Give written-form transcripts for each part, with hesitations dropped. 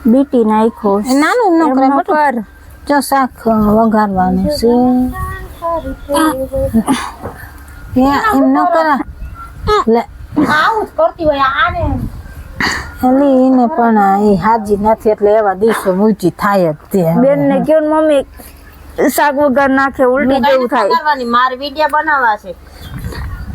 BT નાખો નાનું ન કરે બટર જો શાક વઘારવાનું છે એમ ન કરા લે આવું જ કરતી હોય આને એલી એને પણ એ હાજી નથી એટલે એવા દિવસો મૂચી થાય જ તે બેન ને કયો ને મમ્મી શાક વઘાર નાખે ઉલટી જેવું થાય કરવાની મારે વિડિયો બનાવવા છે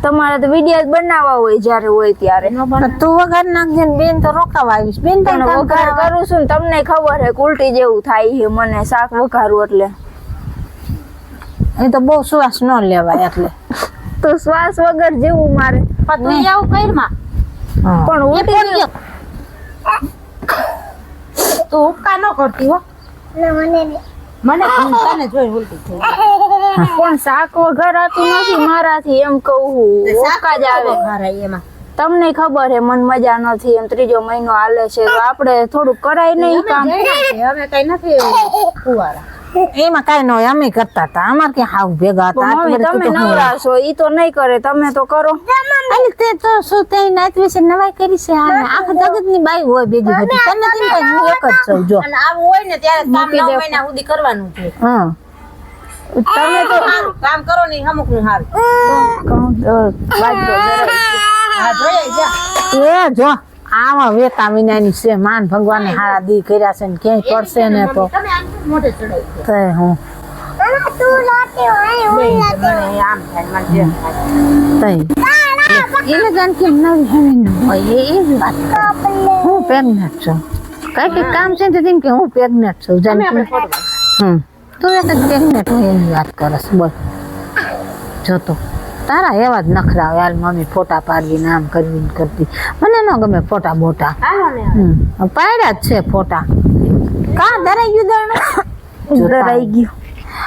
તમારે તો વિડિયો બનાવવા હોય જ્યારે હોય ત્યારે પણ તું વઘાર નાખજે ને બેન તો રોકાવા આવીશ બેન તો પણ વઘાર કરું છું ને તમને ખબર છે કે ઉલટી જેવું થાય છે મને શાક વઘારું એટલે એ તો બહુ શ્વાસ ન લેવાય એટલે તો શ્વાસ વગર જેવું મારે પણ તું આવું કરમાં પણ ઉલટી જેવું તું ઉપકા ન કરતી હો મને તને જોઈ ઉલટી થઈ પણ શાક વઘારાતું નથી મારાથી એમ કહું ઓકા જ આવે ઘરાય એમાં તમને ખબર છે મને મજા નથી એમ ત્રીજો મહિનો હાલે છે તો આપણે થોડું કરાય નહીં કામ હવે કઈ નથી ફુવારા એમાં કઈ ન હોય અમે કરતા હતા અમારે ક્યાં હાવ ભેગા હતા મમ્મી તમે નવરા છો ઈ તો નહીં કરે તમે તો કરો અરે તે તો શું તે નાત વિશે નવાઈ કરી છે આખા જગત ની બાઈ હોય ભેગી બધી તને તેમ કઈ હું એક જ છું જો અને આવું હોય ને ત્યારે કામ 9 મહિના સુધી કરવાનું છે હા તમે તો સારું કામ કરો ને અમુક નું સારું બાજરો હા જોઈએ જા એ જો આવા વેતા વિનાની છે માન ભગવાને હારા દી કર્યા છે ને ક્યાંય પડશે ને તો તમે આમ મોઢે ચડાઈ દો તે હું આમ થાય મને જેમ થાય તઈ એને જાણ કે નવી હેવી ન હોય એ જ વાત હું પ્રેગ્નેન્ટ છું કઈ કામ છે તો તેમ કે હું પ્રેગ્નેન્ટ છું જાણ કે તું એક પ્રેગ્નેન્ટ હોય એની વાત કરસ બોલ જો તો તારા એવા જ નખરા હોય હાલ મમ્મી ફોટા પાડવી આમ કરવી કરતી મને ન ગમે ફોટા બોટા હાલો ને પાડ્યા જ છે ફોટા કા ડરાઈ ગયું ડરાઈ ગયું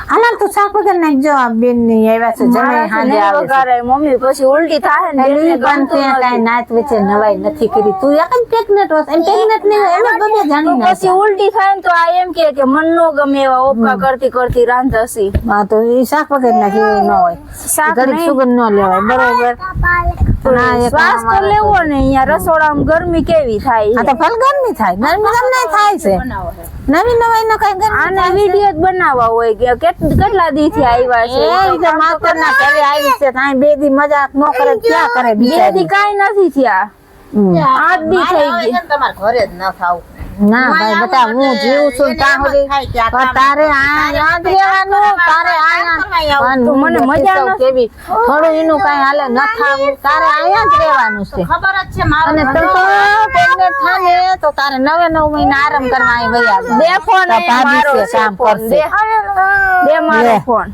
હાલ તો શાક વગર નાખજો આ બેન ની આવ્યા છે જમાઈ હાજે આવે છે વઘારે મમ્મી પછી ઉલટી થાય ને એલી પણ તે કાઈ નાત વચ્ચે નવાઈ નથી કરી તું એક જ પ્રેગ્નેન્ટ હોસ એમ પ્રેગ્નેન્ટ નહીં હોય એને બબે જાણી ના પછી ઉલટી થાય ને તો આ એમ કે મન નો ગમે એવા ઓપકા કરતી કરતી રાંધસી હા તો એ શાક વગર નાખી એવું ન હોય શાક ઘડી નહીં. સુગંધ ન લેવાય બરોબર ના એક શ્વાસ તો લેવો ને અહીંયા રસોડામાં ગરમી કેવી થાય આ તો ફલ ગરમી થાય ગરમી તમને થાય છે બનાવો છે નવી નવાઈ નો કઈ ગરમી આને વિડિયો જ બનાવવા હોય કે કેટલા દી થી આવ્યા છે એ રીતે માસ્ટર ના ઘરે આવી છે ત્યાં બે દી મજાક ન કરે ક્યાં કરે બે દી બિચારી કાઈ નથી થયા 8 દી થઈ ગઈ તમારે ઘરે જ ન ખાવું ના ભાઈ બેટા હું જીવું છું ત્યાં સુધી પણ તારે આ યાદ રહેવાનું તારે આયા તો મને મજા નથી. કેવી થોડું એનું કઈ હાલે ન થાવું તારે આયા જ રહેવાનું છે ખબર જ છે મારું અને તું તો પ્રેગ્નેન્ટ થાને તો તારે 9 મહિના આરામ કરવા અહીં વયા જા. બે ફોન તો ભાભી મારો છે, કામ ફોન કરશે. બે મારો લે. ફોન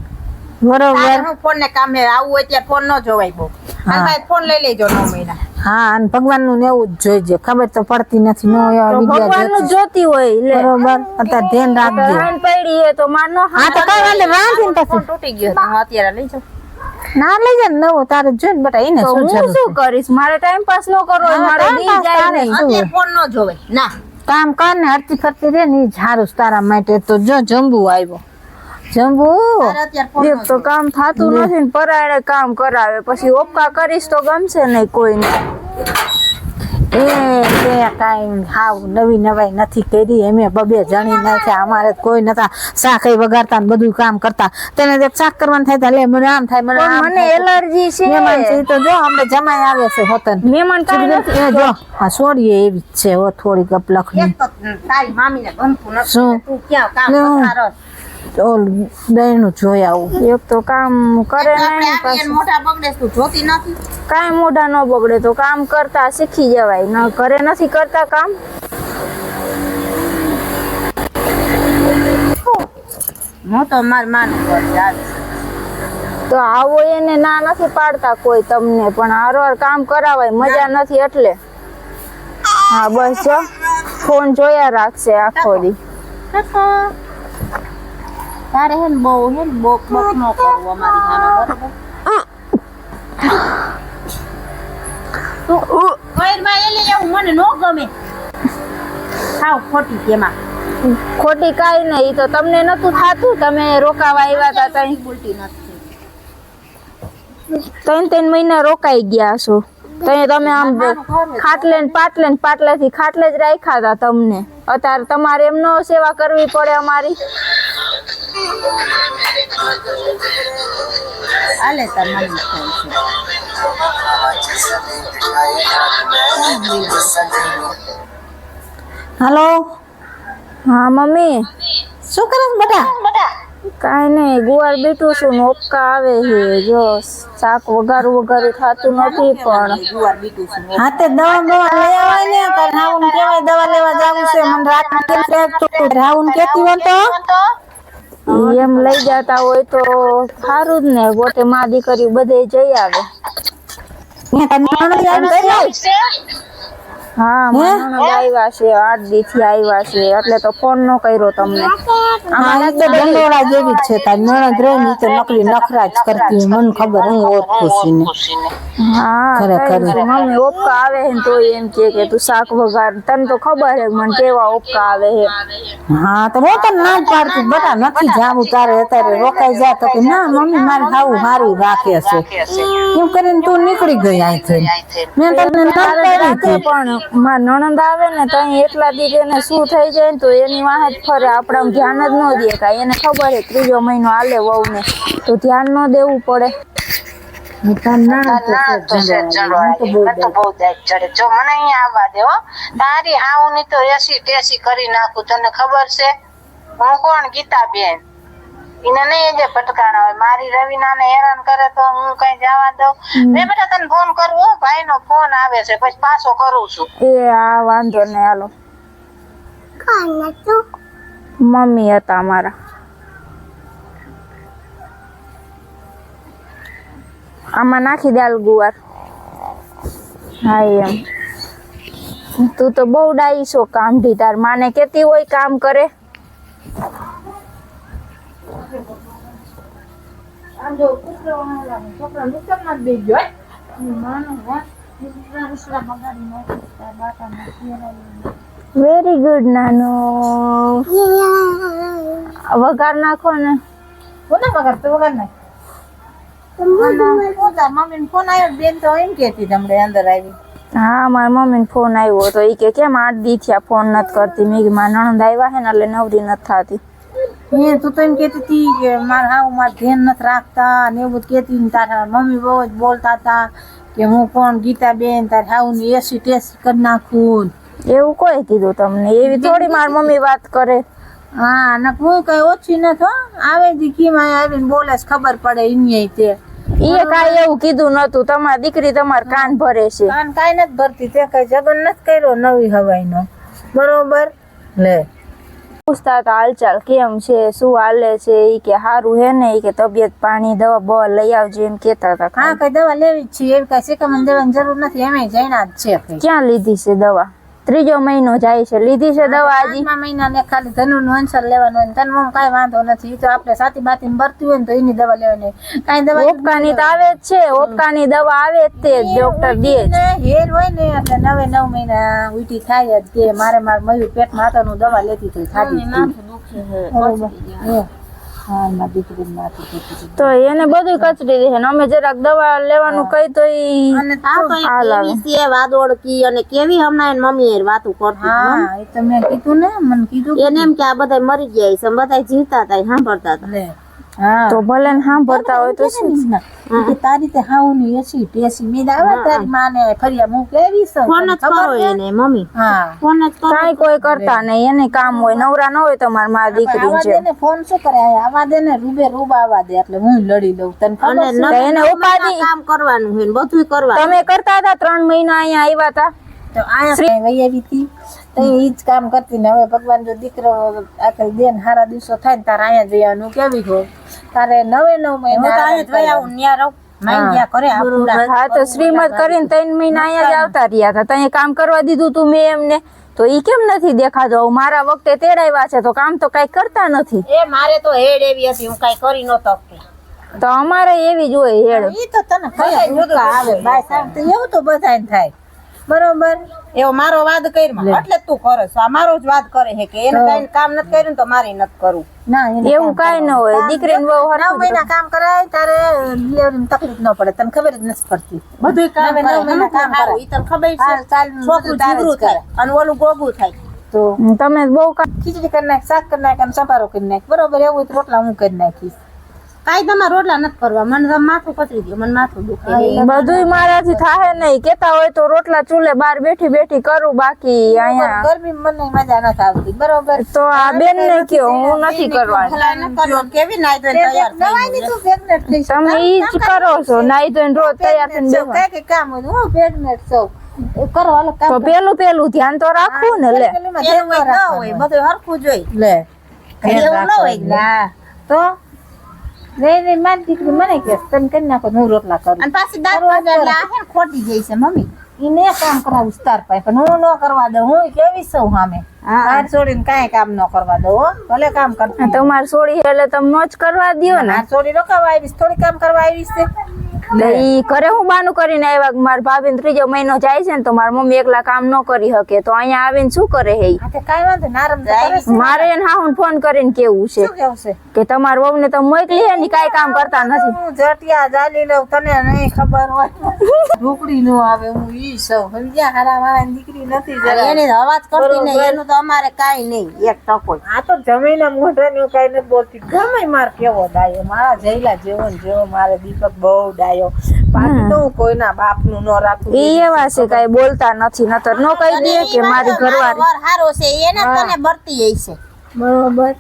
બરોબર હું ફોન ને કામ હે આવું હોય ત્યાં ફોન ન જોવાય બહુ હા. અને ભાઈ ફોન લઈ લેજો 9 મહિના હા અને ભગવાન નું એવું જ જોઈજે ખબર તો પડતી નથી નો એવા તો વિડિયા ભગવાન નું જોતી હોય લે બરોબર અત્યારે ધ્યાન રાખજો રાન પડી હે તો માર નો હા તો કઈ વાંધો રાંધીને ફોન પછી તૂટી ગયો તો હું અત્યારે લઈ જાઉં ના લઈ જા નવો તારે જોઈને બેટા એને તો શું હું જરૂર શું કરીશ મારે ટાઈમ પાસ ન કરવો હોય, હા, મારો time દી pass જાય તારે નહીં શું? અત્યારે ફોન ન જોવાય ના કામ કર ને હરતી ફરતી રે ને ઈ જ હારું છે તારા માટે તો જો જંબુ આવ્યો જંબુ તારે અત્યારે ફોન એક તો કામ થાતું નથી ને પરાયણે કામ કરાવે પછી ઓપકા કરીશ તો ગમશે નહીં કોઈને એ તે કાંઈ હાવ નવી નવાઈ નથી કરી એમે બબે જણી નાખ્યા અમારે તો કોઈ નતા શાક વગાડતા ને બધું કામ કરતા તેને એક શાક કરવાનું થાય તો લે મને આમ થાય મને પણ આમ મને થાય. એલર્જી મહેમાન છે છે ઈ તો જો આપણે જમાઈ આવે છે હોતન મહેમાન કાંઈ નથી એ જો આ સોડીએ એવી જ છે હો થોડી કપલખની એક તો તારી મામીને ગમતું નથી શું? તું ક્યાં કામ લે. કરતા રસ ઓલું દહીંનું જોઈ આવું એક તો કામ કરે આપણે નહીં આવીએ ને મોટા બગડે તું જોતી નથી કાંઈ મોઢા ન બગડે તો કામ કરતા શીખી જવાય ન ઘરે નથી કરતા કામ હું તો માર માનું ઘર જાવે તો આવો એને ના નથી પાડતા કોઈ તમને પણ હારવાર કામ કરાવાય મજા નથી એટલે હા બસ જો ફોન જોયા રાખશે આખો દી તારે હે ને બહુ હે ને બોક બોક ન કરવું અમારી સામે બરોબર તું કોઈમાં એલી એવું મને ન ગમે ખાવ ખોટી તેમાં ખોટી કાંઈ નહીં ઈ તો તમને નતું થાતું તમે રોકાવા આવ્યા હતા તઈ બોલતી નથી 3 મહિના રોકાઈ ગયા છો તો એ તમે આમ ખાટલે ને પાટલેથી ખાટલે જ રાખ્યા હતા તમને. અત્યારે તમારે એમનો સેવા કરવી પડે અમારી. આલે તાર મમ્મી હાલો હા મમ્મી, શું કરે છે બેટા? કાંઈ નહીં, ગુવાર બેઠું છું ને ઓપકા આવે છે. જો શાક વઘારું થતું નથી પણ હા તે દવા લઈ આવાય ને તાર હાઉન કેવાય દવા લેવા જાવું છે. મને રાત હાઉન કેતી હોય તો ઈ એમ લઈ જતા હોય તો સારું જ ને. ગોતે માં દીકરી બધે જઈ આવે. હા નણંદ આવ્યા છે, 8 દી થી આવ્યા છે એટલે તો ફોન નો કર્યો તમને. ગંડોળા જેવી જ છે તાર નણંદ રહી ની તો નકરી નખરા જ કરતી હોય. મને ખબર હું ઓળખું છું ને. હા ખરેખર. મમ્મી ઓપકા આવે છે ને તો એમ કે તું શાક વઘાર. તને તો ખબર છે મને કેવા ઓપકા આવે છે. હા તો હું તને ના જ પાડતી બેટા નથી જાવું તારે અત્યારે રોકાઈ જા. તો કે ના મમ્મી મારે ખાવું સારું રાખે છે એમ કરીને તું નીકળી ગઈ અહીંથી. મેં તને ના પાડી હતી. પણ મારા નણંદ આવે ને તો અહીં એટલા દી એને શું થઈ જાય ને તો એની વાહે જ ફરે. આપણે ધ્યાન જ ન દે કાંઈ. એને ખબર છે 3જો મહિનો હાલે વહુ ને તો ધ્યાન ન દેવું પડે. જો મને અહીંયા આવવા દે હો. તારી આવું ની તો એસી ટેસી કરી નાખું. તને ખબર છે હું કોણ? ગીતાબેન. એને નહીં જે ભટકાણા હોય. મારી રવિના ને હેરાન કરે તો હું કઈ જવા દઉં? મેં બેટા તને ફોન કરવો, ભાઈ નો ફોન આવે છે પછી પાછો કરું છું. એ આ વાંધો નહીં હાલો. મમ્મી હતા અમારા. આમાં નાખી દે ગુવાર. હા એમ. તું તો બહુ ડાઈ છો કામઢી. તાર માને કેતી હોય કામ કરે. વેરી ગુડ નાનો. વઘાર નાખો ને. કોને વગર તો વગર નાખ. મમ્મી ફોન આવ્યો બેન તો એમ કેતી તમને અંદર આવી. હા મારા મમ્મીને ફોન આવ્યો તો એ કે કેમ 8 દી થયા ફોન નથી કરતી. મેં કીધું મારા નણંદ આવ્યા છે ને એટલે નવરી નથી થતી. તું તો એમ કેતી હતી કે મારે હાવ મારે ધ્યાન નથી રાખતા ને એવું બધું કેતી ને તારા મમ્મી બહુ જ બોલતા હતા કે હું કોણ ગીતાબેન તાર હાવ ની એસી ટેસી કરી નાખું. એવું કોઈ કીધું તમને? એવી થોડી મારી મમ્મી વાત કરે. હા ને હું કઈ ઓછી નથી હો. આવે દીકીમાં આવીને બોલે ખબર પડે ઇન્યાય તે. એ કાંઈ એવું કીધું નતું. તમારી દીકરી તમાર કાન ભરે છે. કાન કાંઈ નથી ભરતી. તે કઈ જગન નથી કર્યો નવી હવાઈ નો. બરોબર લે પૂછતા હતા હાલચાલ કેમ છે, શું હાલે છે. ઈ કે સારું હે ને. ઈ કે તબિયત પાણી દવા બવા લઈ આવજો એમ કેતા હતા. હા કઈ દવા લેવી જ છે એવી કઈ શીખમણ દેવાની જરૂર નથી. એમ જાણ્યા જ છે. ક્યાં લીધી છે દવા? 3જો મહિનો જાય છે. લીધી છે દવા હજી? 8મા મહિનાને ખાલી ધનુ નું અંસર લેવાનું હોય. તને મમ કઈ વાંધો નથી. તો આપણે સાતી બાતી ભરતી હોય ને તો એની દવા લેવાની. કઈ દવા ઓપકાની તો આવે જ છે. ઓપકાની દવા આવે જ તે ડોક્ટર દે જ. હેર હોય ને એટલે 9 મહિના ઉલટી થાય જ કે મારે મયુર પેટમાં હતા નું દવા લેતી તો થાતી તો એને બધું કચડી દે છે ને અમે જરાક દવા લેવાનું કઈ તો ઈ હાલ આવે. વાદોડકી અને કેવી હમણાં મમ્મી વાતું કરતી. હા એ તો મેં કીધું ને મને કીધું એને એમ કે આ બધા મરી ગયા છે. બધા જીવતા હતા સાંભળતા હતા. હા તો ભલે ને સાંભળતા હોય તો શું. તારી તે હાવ ની એસી ટેસી મીદ આવે તારી માને ફરિયા હું કેવી છું ફોન જ કરો એને મમ્મી. હા ફોન જ કરો. કાંઈ કોઈ કરતા નહીં. એને કામ હોય. નવરા ન હોય તમારી માં દીકરી આવા છે. દે ને ફોન શું કરે આવા દે ને રૂબરૂ આવવા દે એટલે હું લડી લઉં. તને ખબર છે? તો એને ઉપાધિ કામ કરવાનું હોય ને બધું કરવાનું. તમે કરતા હતા 3 મહિના અહીંયા આવ્યા હતા. તો આયા વહી આવી હતી તો ઈ જ કામ કરતી ને હવે ભગવાન જો દીકરો આખી દે ને સારા દિવસો થાય ને તારે અહીંયા જવાનું કેવી હોય. તારે 9 મહિના હા તો શ્રીમદ કરીને 3 મહિના અહીંયા જ આવતા રહ્યા હતા. ત્યાં કામ કરવા દીધું તું મેં એમને. તો ઈ કેમ નથી દેખાતો? મારા વખતે તેડાવ્યા છે તો કામ તો કઈ કરતા નથી. એ મારે તો હેડ એવી હતી હું કઈ કરી નતો. તો અમારે એવી જ હોય હેડ. ઈ તો તને ખબર આવે બાય સાહેબ તો એવું તો બધાને થાય. બરોબર એવો મારો વાદ કર્યો એટલે તું કરે છો. આ મારો જ વાદ કરે છે કે એને કઈ કામ નથી કર્યું ને તો મારે નથી કરવું. ના એવું કાંઈ ન હોય દીકરીને બહુ 9 મહિના કામ કરાય તારે ડિલિવરીમાં તકલીફ ન પડે. તને ખબર જ નથી પડતી. બધું કામ 9 મહિના કામ કરાય ઈ તને ખબર છે. છોકરું જીવરું થાય અને ઓલું ગોગું થાય. તો તમે બહુ ખીચડી કરી નાખ, શાક કરી નાખ અને સપારો કરી નાખ. બરોબર એવું તો રોટલા હું કરી નાખીશ. કાંઈ તમારે રોટલા નથી કરવા. મને માથું પતરી ગયું, મને માથું દુખે. બધું મારાથી થાય નહીં. કેતા હોય તો રોટલા ચૂલે બહાર બેઠી બેઠી કરું. બાકી અહીંયા ગરમી મને મજા નથી આવતી. બરોબર તો આ બેન ને કયો હું નથી કરવાની. કેવી નાઈ ધોઈને તૈયાર થઈ તું પ્રેગ્નેન્ટ થઈ. તમે ઈ જ કરો છો. નાઈ ધોઈને રોજ તૈયાર થઈને બેહો. કઈ કામ હોય હું પ્રેગ્નેન્ટ છું. એ કરો હાલો કામ. તો પેલું ધ્યાન તો રાખવું ને. લે એવું ન હોય, બધું હરખું જોઈ. લે એવું ન હોય. ના તો નહીં મારી દીકરી મને કે તને કરી નાખો હું રોટલા કરું. અને પાછી દાળ વાળા હે ખોટી જાય છે મમ્મી. ઈને કામ કરાવું તાર પાસે પણ હું ન કરવા દઉં. હું કેવી છું સામે તાર છોડીને કાંઈ કામ ન કરવા દઉં. હો ભલે કામ કરતી. તમારે છોડી એટલે તમે નો જ કરવા દ્યો ને. આ છોડી રોકાવા આવીશ, થોડી કામ કરવા આવીશ છે. ઈ ઘરે હું બાનું કરીને આવ્યા કે મારા ભાભી ત્રીજો મહિનો જાય છે ને તો મારા મમ્મી એકલા કામ ન કરી શકે તો અહીંયા આવીને શું કરે હે? કાંઈ વાંધો ને આરામ તો કરે છે. મારે એને હાહુને ફોન કરીને કેવું છે શું કેવું છે કે તમારા વહુને તમે મોકલી હે ને કાંઈ કામ કરતા નથી. હું જટિયા જાલી લઉં તને નહીં ખબર હોય. ઢોકળી નો આવે હું ઈ સૌ સમજ્યા. હારા મારા દીકરી નથી જરા એની અવાજ કરતી નહીં. એનું તો અમારે કાંઈ નહીં એક ટકો. આ તો જમીને મોઢાનું કાંઈ નથી બોલતી. ગમે માર કેવો ડાયો મારા જઈલા જેવો ને જેવો મારે દીપક બહુ ડાયો. બાકી તો હું કોઈના બાપનું ન રાખું. ઈ એવા છે કાંઈ બોલતા નથી. નતર નો કહી દે કે મારી ઘરવાળી હારો છે એને તને બરતી હશે. બરોબર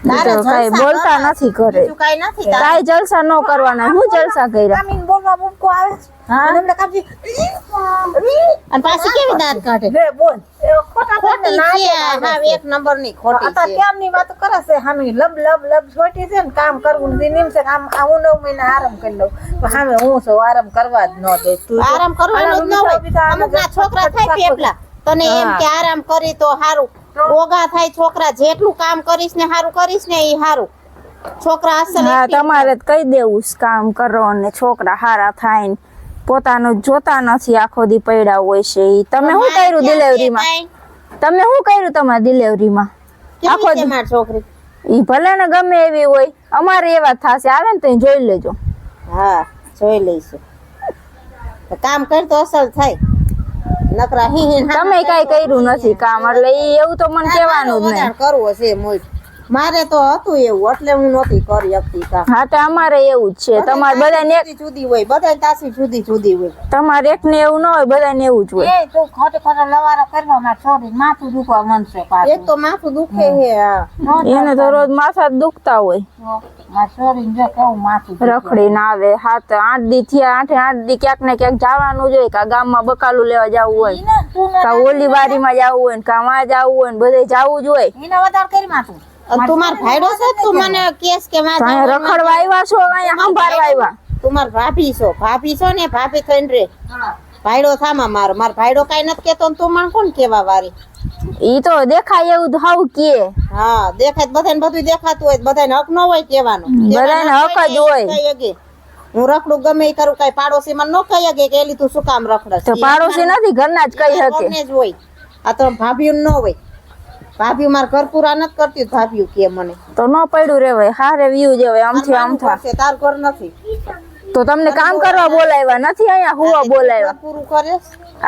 કાંઈ બોલતા નથી ઘરે. કાંઈ નથી કાંઈ જલસા ન કરવાના. હું જલસા કર્યા? કામીન બોલવા બૂમકો આવે. અને એમને કાપી અને પાછી કેવી દાંત કાઢે. લે બોલ એ ખોટી છે. હા એક નંબરની ખોટી છે. કેમની વાતો કરે છે હામી લબ લબ લબ છોટી છે ને કામ કરવું દીનીમ છે. આમ હું 9 મહિના આરામ કરી લઉં તો હામે હું સૌ આરામ કરવા જ ન દઉં. તું આરામ કરવાનું જ ન હોય. અમુકના છોકરા થાય પેપલા તને એમ કે આરામ કરી તો સારું. ઓગા થાય છોકરા. જેટલું કામ કરીશ ને સારું કરીશ ને એ સારું. છોકરા અસલ હા તમારે જ કહી દેવું છે કામ કરો અને છોકરા હારા થાય ને પોતાનું જોતા નથી. આખો દી પડ્યા હોય છે. ઈ તમે શું કર્યું ડિલિવરીમાં? તમે શું કર્યું તમારી ડિલિવરીમાં? આખો દી મારી છોકરી ઈ ભલે ને ગમે એવી હોય અમારે એવા થશે. આવે ને તો જોઈ લેજો. હા જોઈ લઈશું. કામ કર તો અસલ થાય. નકરા હી તમે કાઈ કર્યું નથી કામ એટલે ઈ એવું તો મને કહેવાનું જ નહીં. કરવું છે મોજ. મારે તો હતું એવું એટલે હું નહોતી કરી શકતી કામ. હા તો અમારે એવું જ છે. તમારે બધાને એક જુદી હોય. બધા તાસી જુદી જુદી હોય. તમારે એક ને એવું ન હોય બધાને એવું જ હોય. એ તો ખોટે ખોટો લવારો કરવા માં છોડી માથું દુખવા મનશે. એક તો માથું દુખે હે. એને તો રોજ માથા જ દુખતા હોય. આ છોડીને જો કેવું માથું રખડીને આવે. 7-8 દી થયા. 8 દી ક્યાંક ને ક્યાંક જવાનું જોઈએ. કા ગામમાં બકાલું લેવા જવું હોય, કા ઓલી વાડીમાં જવું હોય ને કા માં જવું હોય ને બધે જવું જ હોય. એને વધારે કરી માથું. તું માર ભાઈડો છે. તું મને કેસ કે માં અહીંયા રખડવા આવ્યા છો અહીંયા સંભાળવા આવ્યા? તું માર ભાભી છો. ભાભી છો ને ભાભી થઈને રે. ભાઈડો થામા માર ભાઈડો કાઈ નથી કેતો ને તું મને કોણ કેવા વારી? ઈ તો દેખાય એવું હાવ કે. હા દેખાય બધાને બધું દેખાતું હોય. બધાને હક ન હોય કહેવાનો. બધાને હક જ હોય. હું રખડું ગમે એ કરું. કઈ પાડોશી મને ન કહી શકે કે એલી તું શું કામ રખડસ? તો પાડોશી નથી ઘરના જ કહી શકે. ઘરને જ હોય. આ તો ભાભીઓ ન હોય. ભાભી માર ઘર પૂરા નથી કરતી. ભાભીઓ કે મને તો ન પડ્યું રેવાય. હારે વ્યૂ જેવાય આમથી આમ થાય. તાર ઘર નથી તો તમને કામ કરવા બોલાવ્યા નથી અહીંયા હુવા બોલાવ્યા. પૂરું કરે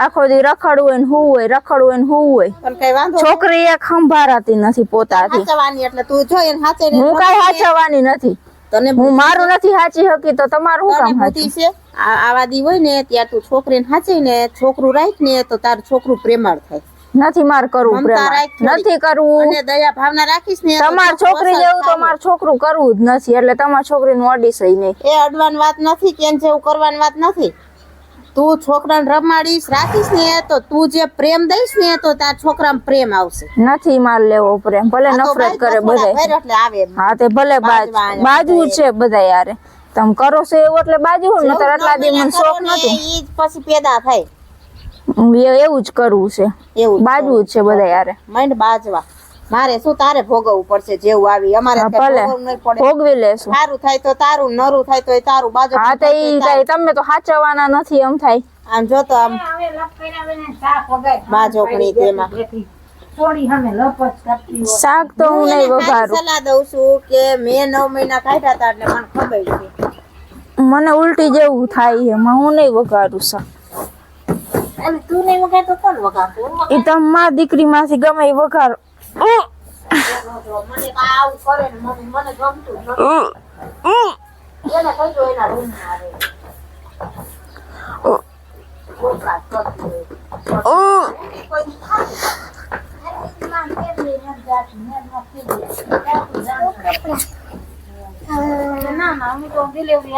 આખો દી રખડવું હોય ને હું હોય, રખડવું હોય ને હું હોય. પણ કઈ વાંધો છોકરી એક સંભાળાતી નથી પોતાથી. સાચવાની એટલે તું જો એને સાચે ને હું કઈ હાચવાની નથી. તને હું મારું નથી હાચી શકી તો તમારું શું કામ બુદ્ધિ હાચું? છે. આવા દી હોય ને ત્યાં તું છોકરીને હાચે ને છોકરું રાખ ને તો તારું છોકરું પ્રેમાળ થાય. નથી માર કરવું મમતા પ્રેમ. રાખ થોડી. નથી કરવું. અને દયા ભાવના રાખીશ ને તો તમાર છોકરી જેવું તો મારું છોકરું કરવું જ નથી. એટલે તમારા છોકરીનું અડીશય નહીં. એ અડવાની વાત નથી કે એને જેવું કરવાની વાત નથી. તું છોકરાને રમાડીશ રાખીશ ને તો તું જે પ્રેમ દઈશ ને તો તાર છોકરામાં પ્રેમ આવશે. નથી માર લેવો પ્રેમ. ભલે નફરત કરે બધાય. એટલે આવે હા તે ભલે બાજુ છે બધા યાર. તમે કરો છો એવું એટલે બાજુ નતર આટલા દી મને શોખ નતો. ઈ જ પછી પેદા થાય. એવું જ કરવું છે. એવું બાજુ જ છે બધા યાર. માંડ બાજવા. મારે શું તારે ભોગવવું પડશે જેવું આવી. અમારે હા, કઈ ભલે ભોગવવું નહીં પડે. ભોગવી લેશું. સારું થાય તો તારું, નરું થાય તો તારું. બાજુ હા તો ઈ કઈ તમે તો હાચવવાના નથી એમ થાય. આમ જો તો આમ બાજોકણી તેમાં શાક તો હું નહીં વઘારું. સલાહ દઉં છું કે મેં 9 મહિના કાઢ્યા હતા એટલે મને ખબર છે. મને ઉલટી જેવું થાય છે એમાં હું નહીં વઘારું શાક. અને તું નહીં વગાડતો કોણ વગાડતું? એ તમારા દીકરી માંથી ગમે એ વઘારો. મને આવું કરે ને મમ્મી મને ગમતું નથી. એને કહેજો એના રૂમમાં આવે. કોપરા કરતી હોય. કોઈ ખાય. ના ના હું તો ડિલિવરી